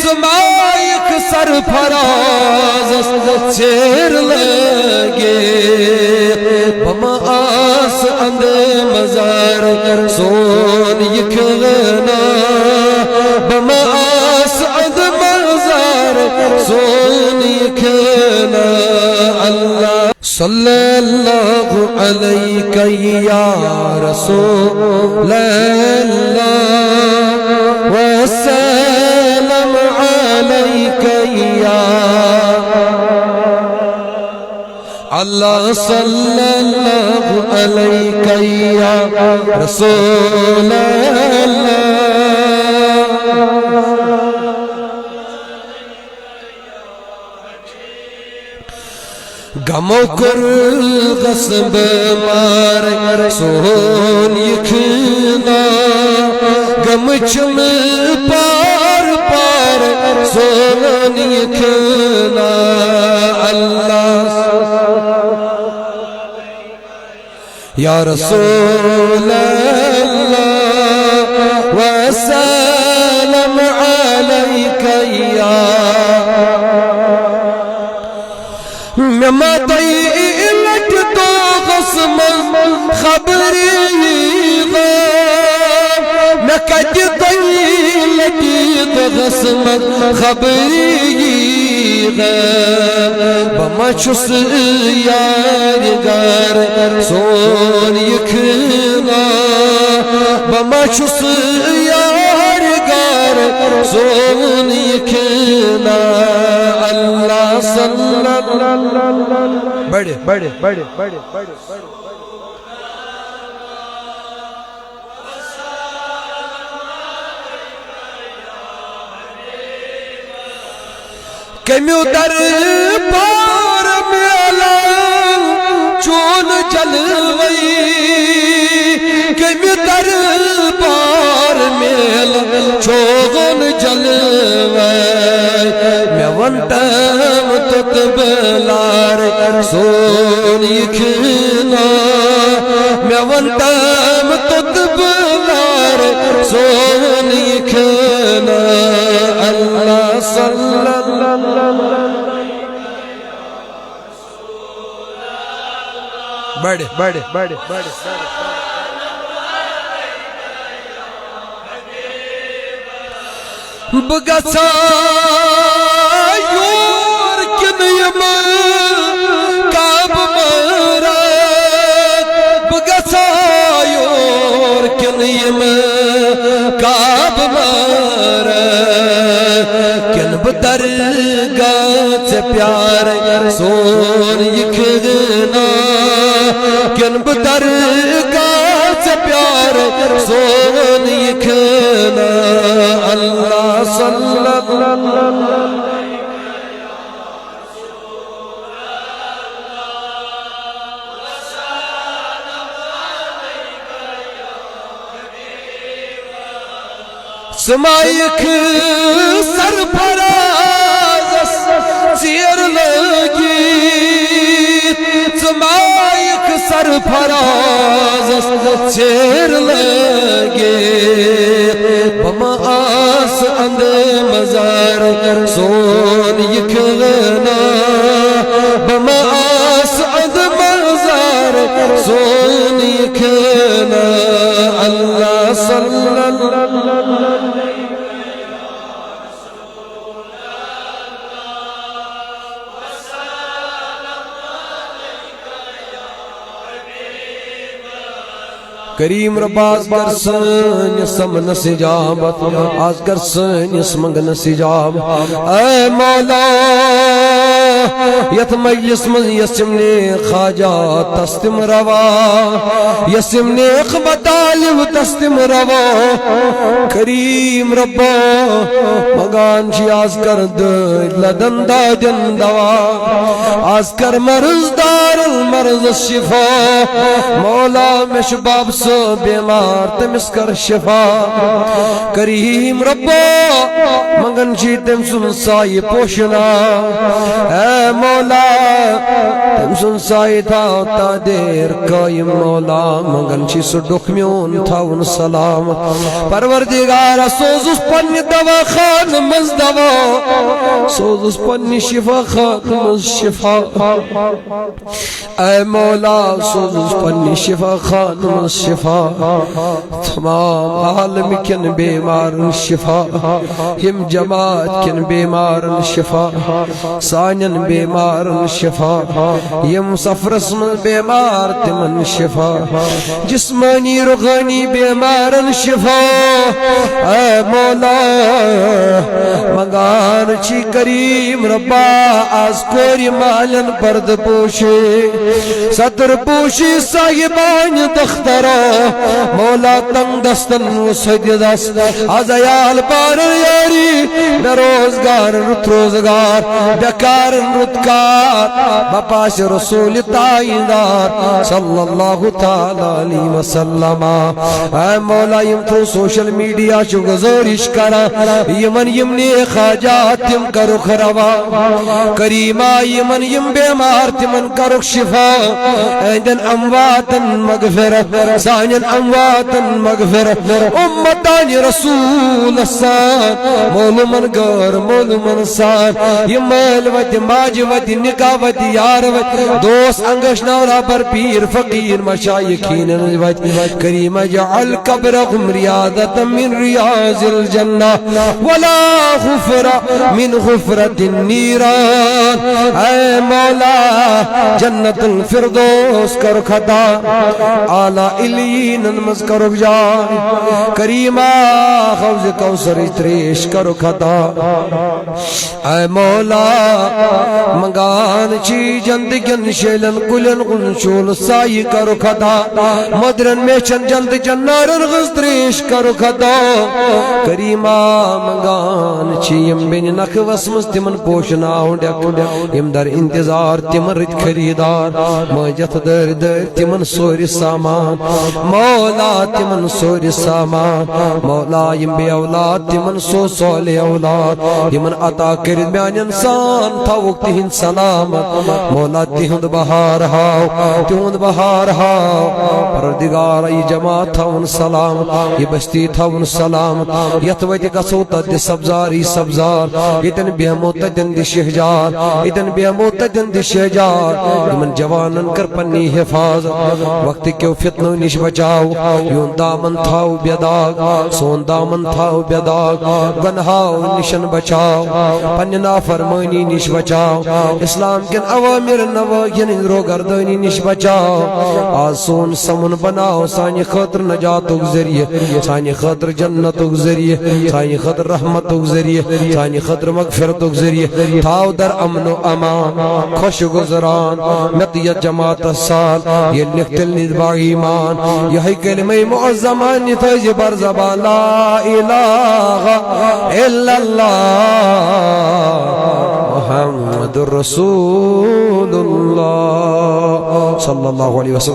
زمائک سرفراز چیر لگے بما آس اند مزار سون یکھنا بما آس اند مزار سون یکھنا اللہ صلی اللہ علیہ یا رسول اللہ وسلم علیک یا اللہ صلی اللہ علیہ یا رسول اللہ غمو کر غصب مار سون یکھنا غم چم پار پار سون یکھنا اللہ یا رسول اللہ وسلم علیک یا مماتی لٹ تو غصم خبری میں کجتی لٹی تو غصم خبری بما چھس یارگار سون یکھنا بما چھس یارگار سون یکھنا اللہ صلی اللہ بڑے بڑے بڑے بڑے بڑے کمیو در پار میلا چون جلوئی کمیو در پار میلا چون جلوئی میں ونٹم تت بلار سون یکھنا میں ونٹم تت بلار سون یکھنا اللہ صلی اللہ بڑے بڑے بڑے بڑے بگسا یور کنیم کعب مرا بگسا یور کنیم کعب مرا کن بدرگاہ سے پیار سون یکھنا کن بدرگاہ سے پیار سون یکھنا اللہ صلی اللہ سمائک سرفراز چیر لگی سمائک سرفراز چیر لگے بما آس اند مزار سون یکھنا بما آس اند مزار سون یکھنا اللہ صلی اللہ کریم رب آز کر سنس من سجابت آز کر سنس منگن سجاب اے مولا یت مجلس من یسمنی خاجات تستم روا یسمنی مطالب تستم روا کریم رب مگان چی آز کر لدن دادن دوا آز کر مرض دار المرض الشفا مولا میں شباب سو بیمار تمس کر شفا کریم رب مگن چی تم سن سائی پوشنا اے مولا تم سن سائے تھا تا دیر قائم مولا مگن چی سو ڈکمیون تھاون سلام پروردگارا سوزس پنی دوا خان مز دوا سوزس پنی شفا خان مز شفا اے مولا سوزس پنی شفا خان مز شفا تمام عالم کن بیمارن شفا ہم جماعت کن بیمارن شفا سانن بیمارن شفا یم سفرس من بیمار تمن شفا جسمانی روحانی بیمارن شفا اے مولا منگان چی کریم ربا آز کوری مالن پرد پوشی صدر پوشی صاحبان دخترا مولا تنگ دستن و سجد دست از ایال بار یاری بروزگار رت روزگار بکار رتکار بپاس رسول تائیدار صلی اللہ تعالی علیہ وسلم اے مولا یم تو سوشل میڈیا چو گزارش کرا یمن یمنی خاجات تم کرو خروا کریما یمن یم بیمار تمن کرو شفا ایدن امواتن مغفرت سانین امواتن مغفرت امتان رسول السان مول من گر مول من سان یمال ود ماج ود نکاح ود یار ود دوست انگش نورا پر پیر فقیر مشایخین ود کریم جعل قبرهم رياضة من رياض الجنة ولا غفرة من غفرة النيران اے مولا جنت الفردوس کر خطا اعلی علیین نماز کرو جائے کریمہ حوض کوثر تریش کرو خطا اے مولا منگان چی جند گن شیلن کلن غنشول سائی کرو خطا مدرن میچن جند جنارن غزتریش کرو خطا کریمہ منگان چی یم بین نخ وسمس تمن پوشنا ہونڈیا یم در انتظار تمن رت خریدار مجت در در تمن سوری سامان مولا تمن سوری سامان مولا یم بی اولاد تمن سو سول اولاد یمن عطا کرد بیان انسان تھا وقت ہن سلامت مولا تہند بہار ہاو تہند بہار ہاو پروردگار ای جماعت تھاون سلامت یہ بستی تھاون سلامت یت وجہ گسو تد سبزار ای سبزار یتن بیہمو تدن دی شہجار یتن بیہمو تدن دی شہجار یمن جوانن کر پنی حفاظت وقت کیو فتنو نش بچاو یون دامن تھاو بیداغ سون دامن تھاو بیداغ گنہاو نشن بچاو پنی نافرمانی نش بچاو اسلام کن اوامر نواہین رو گردانی نش بچاو آج سون سمن بناو سانی خاطر نجاتک ذریعہ سانی خاطر جنتک ذریعہ سانی خاطر رحمتک ذریعہ سانی خاطر مغفرتک ذریعہ تھاو در امن و امان خوش گزران مطیت جماعت السال یہ لکھتل ندبا ایمان یہی کلمہ معظمان تیج بر زبان لا الہ الا اللہ محمد رسول اللہ صلی اللہ علیہ وسلم.